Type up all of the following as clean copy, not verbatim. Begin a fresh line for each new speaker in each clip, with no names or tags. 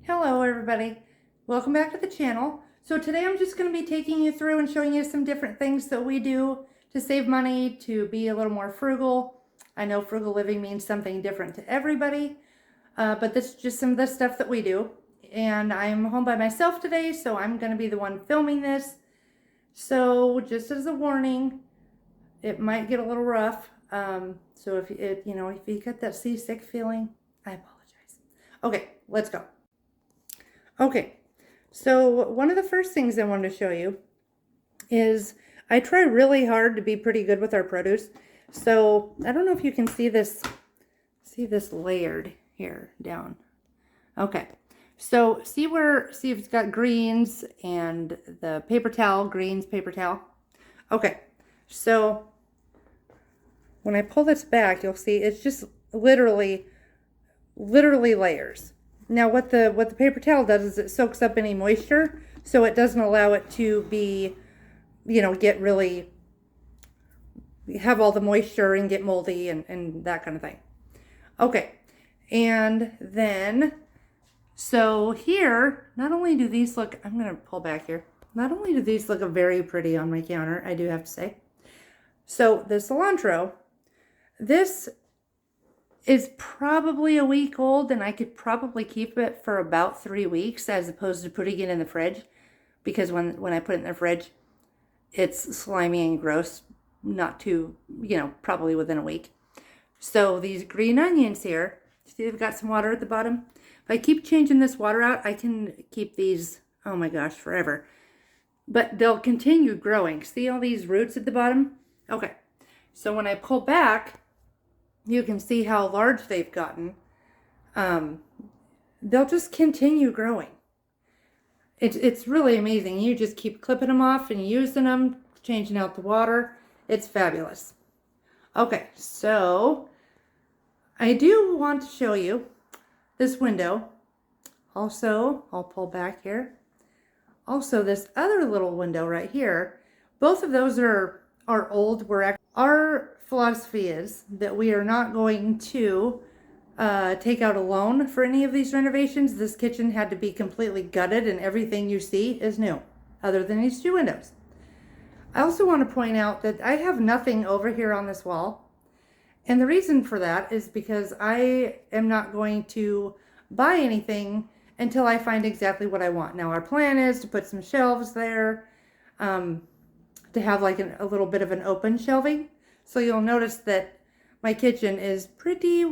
Hello everybody, welcome back to the channel. So today I'm just going to be taking you through and showing you some different things that we do to save money, to be a little more frugal. I know frugal living means something different to everybody, but this is just some of the stuff that we do. And I'm home by myself today, so I'm going to be the one filming this. So just as a warning, it might get a little rough. So if you get that seasick feeling, I apologize. Okay, let's go. Okay, so one of the first things I wanted to show you is I try really hard to be pretty good with our produce. So I don't know if you can see this layered here down. Okay, so see if it's got greens and the paper towel, greens, paper towel. Okay, so when I pull this back, you'll see it's just literally layers. Now what the paper towel does is it soaks up any moisture, so it doesn't allow it to be, get really, have all the moisture and get moldy and that kind of thing. Okay, and then, so here, not only do these look, I'm going to pull back here, not only do these look very pretty on my counter, I do have to say. So the cilantro, this is probably a week old, and I could probably keep it for about 3 weeks as opposed to putting it in the fridge, because when I put it in the fridge, it's slimy and gross, not too, probably within a week. So these green onions here, see they've got some water at the bottom? If I keep changing this water out, I can keep these, oh my gosh, forever. But they'll continue growing. See all these roots at the bottom? Okay, so when I pull back, you can see how large they've gotten. They'll just continue growing. It's really amazing. You just keep clipping them off and using them, changing out the water. It's fabulous. Okay, so I do want to show you this window. Also, I'll pull back here. Also, this other little window right here. Both of those are old. Our philosophy is that we are not going to take out a loan for any of these renovations. This kitchen had to be completely gutted, and everything you see is new, other than these two windows. I also want to point out that I have nothing over here on this wall. And the reason for that is because I am not going to buy anything until I find exactly what I want. Now, our plan is to put some shelves there, to have like a little bit of an open shelving. So you'll notice that my kitchen is pretty,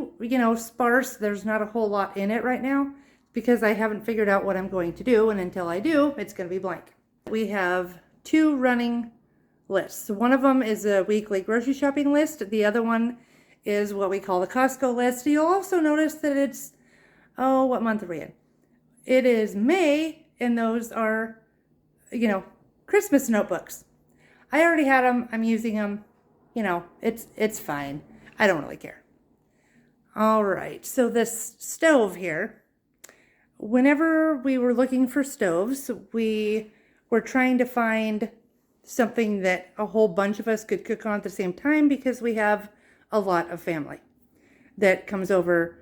sparse. There's not a whole lot in it right now because I haven't figured out what I'm going to do. And until I do, it's going to be blank. We have 2 running lists. One of them is a weekly grocery shopping list. The other one is what we call the Costco list. You'll also notice that it's, what month are we in? It is May, and those are, Christmas notebooks. I already had them. I'm using them. It's fine. I don't really care. All right. So this stove here, whenever we were looking for stoves, we were trying to find something that a whole bunch of us could cook on at the same time because we have a lot of family that comes over.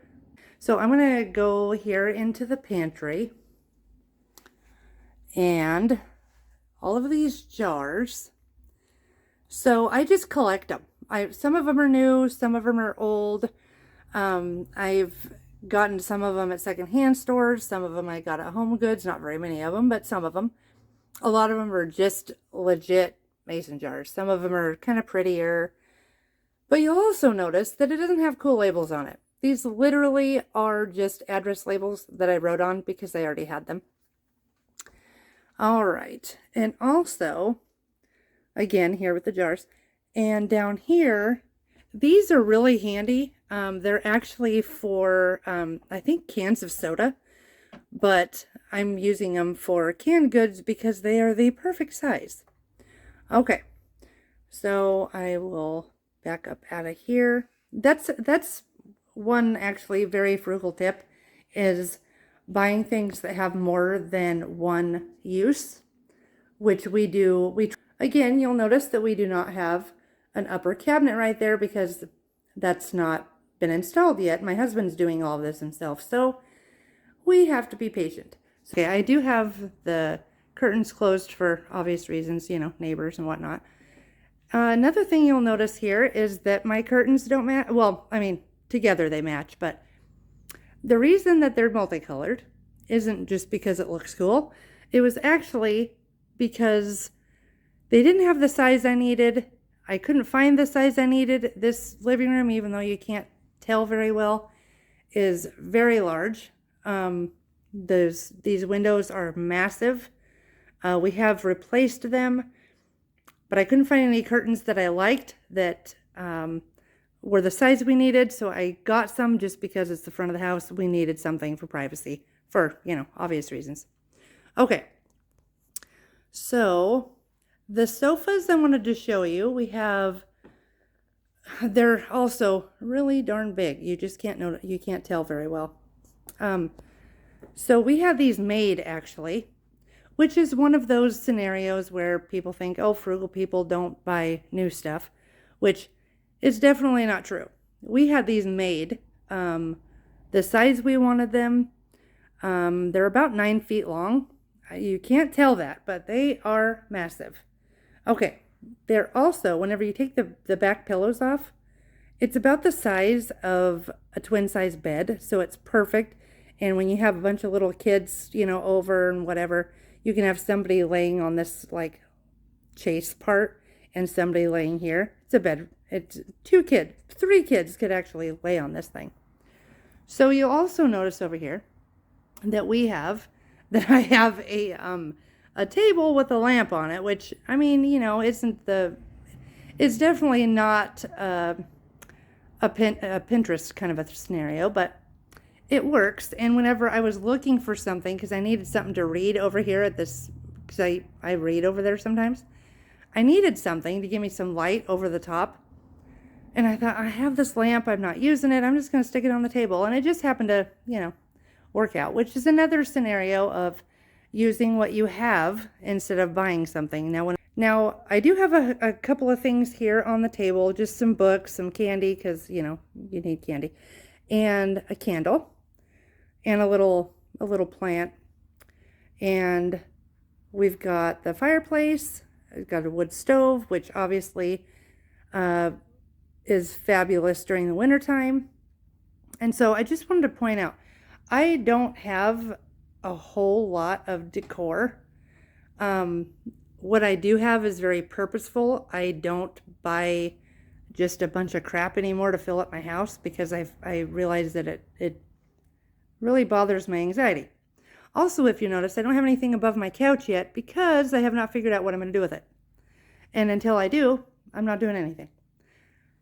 So I'm going to go here into the pantry, and all of these jars. So I just collect them. Some of them are new, some of them are old. I've gotten some of them at secondhand stores. Some of them I got at Home Goods. Not very many of them, but some of them. A lot of them are just legit mason jars. Some of them are kind of prettier. But you'll also notice that it doesn't have cool labels on it. These literally are just address labels that I wrote on because I already had them. All right. And also, again, here with the jars. And down here, these are really handy. They're actually for, I think, cans of soda. But I'm using them for canned goods because they are the perfect size. Okay. So I will back up out of here. That's one actually very frugal tip, is buying things that have more than one use, which we do. Again, you'll notice that we do not have an upper cabinet right there because that's not been installed yet. My husband's doing all of this himself. So we have to be patient. Okay, I do have the curtains closed for obvious reasons, you know, neighbors and whatnot. Another thing you'll notice here is that my curtains don't match. Well, I mean, together they match, but the reason that they're multicolored isn't just because it looks cool. It was actually because they didn't have the size I needed. I couldn't find the size I needed. This living room, even though you can't tell very well, is very large. These windows are massive. We have replaced them, but I couldn't find any curtains that I liked that were the size we needed. So I got some just because it's the front of the house. We needed something for privacy for, you know, obvious reasons. Okay. So the sofas I wanted to show you, they're also really darn big. You just can't know, you can't tell very well. So we have these made actually, which is one of those scenarios where people think, oh, frugal people don't buy new stuff, which is definitely not true. We had these made, the size we wanted them. They're about 9 feet long. You can't tell that, but they are massive. Okay, they're also, whenever you take the back pillows off, it's about the size of a twin size bed, so it's perfect. And when you have a bunch of little kids, you know, over and whatever, you can have somebody laying on this like chase part and somebody laying here. It's a bed. It's 3 kids could actually lay on this thing. So you'll also notice over here that I have a table with a lamp on it, which, I mean, you know, it's definitely not a Pinterest kind of a scenario, but it works. And whenever I was looking for something, because I needed something to read over here at this, because I read over there sometimes, I needed something to give me some light over the top. And I thought, I have this lamp, I'm not using it, I'm just going to stick it on the table. And it just happened to, you know, work out, which is another scenario of using what you have instead of buying something. Now I do have a couple of things here on the table, just some books, some candy, because, you know, you need candy, and a candle, and a little plant. And we've got the fireplace. I've got a wood stove, which obviously is fabulous during the wintertime. And so I just wanted to point out, I don't have a whole lot of decor. What I do have is very purposeful. I don't buy just a bunch of crap anymore to fill up my house, because I realize that it really bothers my anxiety. Also, if you notice, I don't have anything above my couch yet because I have not figured out what I'm going to do with it. And until I do, I'm not doing anything.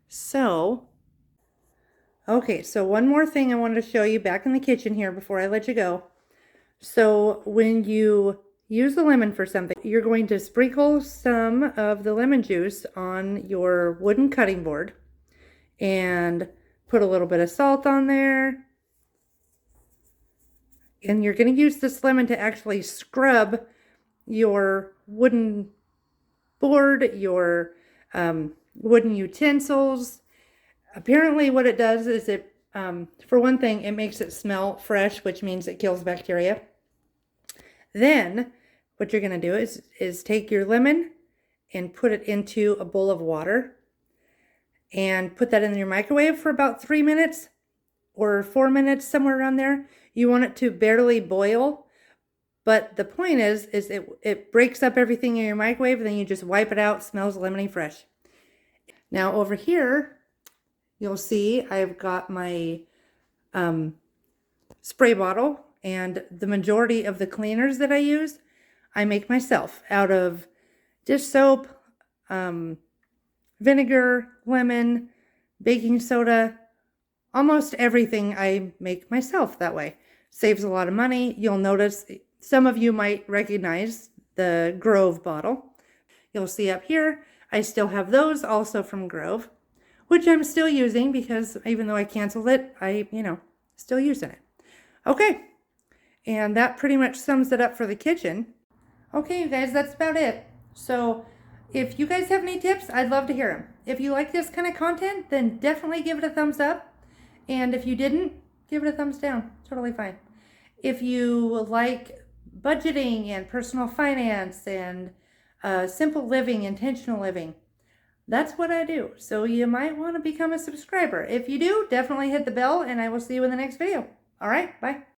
So, okay, so one more thing I wanted to show you back in the kitchen here before I let you go. So when you use the lemon for something, you're going to sprinkle some of the lemon juice on your wooden cutting board and put a little bit of salt on there. And you're going to use this lemon to actually scrub your wooden board, your wooden utensils. Apparently what it does is for one thing, it makes it smell fresh, which means it kills bacteria. Then what you're going to do is take your lemon and put it into a bowl of water and put that in your microwave for about 3 minutes or 4 minutes, somewhere around there. You want it to barely boil, but the point is it breaks up everything in your microwave, and then you just wipe it out. Smells lemony fresh. Now over here, you'll see I've got my spray bottle, and the majority of the cleaners that I use, I make myself out of dish soap, vinegar, lemon, baking soda. Almost everything I make myself that way. Saves a lot of money. You'll notice some of you might recognize the Grove bottle. You'll see up here, I still have those also from Grove, which I'm still using because even though I canceled it, still using it. Okay, and that pretty much sums it up for the kitchen. Okay, you guys, that's about it. So if you guys have any tips, I'd love to hear them. If you like this kind of content, then definitely give it a thumbs up. And if you didn't, give it a thumbs down. Totally fine. If you like budgeting and personal finance and simple living, intentional living, that's what I do. So you might want to become a subscriber. If you do, definitely hit the bell, and I will see you in the next video. All right, bye.